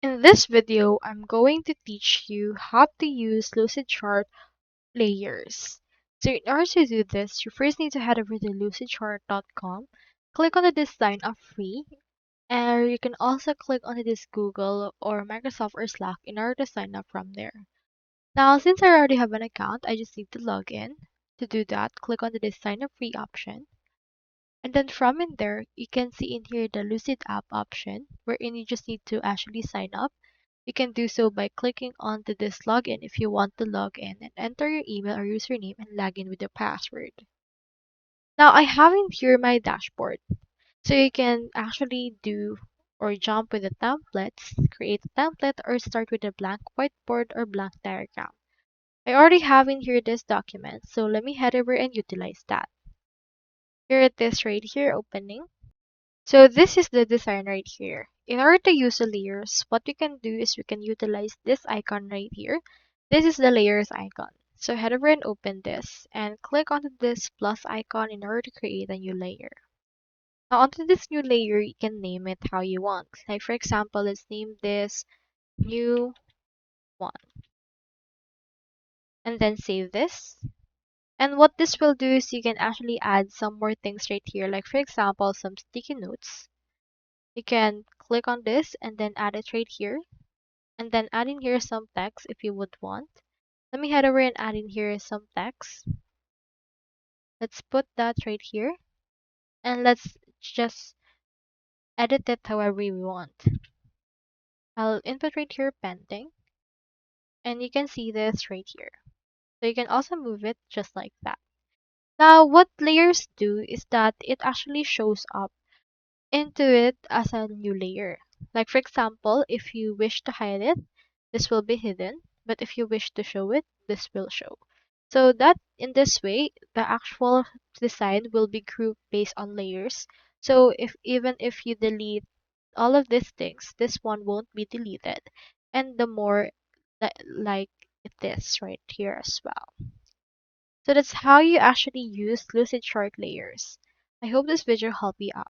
In this video, I'm going to teach you how to use Lucidchart layers. So in order to do this, you first need to head over to lucidchart.com, click on the design of free, and you can also click on this Google or Microsoft or Slack in order to sign up from there. Now, since I already have an account, I just need to log in. To do that, click on the design of free option. And then from in there, you can see in here the Lucid app option, wherein you just need to actually sign up. You can do so by clicking onto this login if you want to log in and enter your email or username and log in with your password. Now I have in here my dashboard. So you can actually do or jump with the templates, create a template or start with a blank whiteboard or blank diagram. I already have in here this document, so let me head over and utilize that. Here it is right here opening. So this is the design right here. In order to use the layers, what we can do is we can utilize this icon right here. This is the layers icon. So head over and open this and click onto this plus icon in order to create a new layer. Now onto this new layer, you can name it how you want. Like for example, let's name this new one and then save this. And what this will do is you can actually add some more things right here. Like for example, some sticky notes. You can click on this and then add it right here. And then add in here some text if you would want. Let me head over and add in here some text. Let's put that right here. And let's just edit it however we want. I'll input right here pending. And you can see this right here. So you can also move it just like that. Now what layers do is that it actually shows up into it as a new layer. Like for example, if you wish to hide it, this will be hidden, but if you wish to show it, this will show. So that in this way, the actual design will be grouped based on layers. So if even if you delete all of these things, this one won't be deleted. And the more like it is right here as well. So that's how you actually use Lucidchart layers. I hope this video helped you out.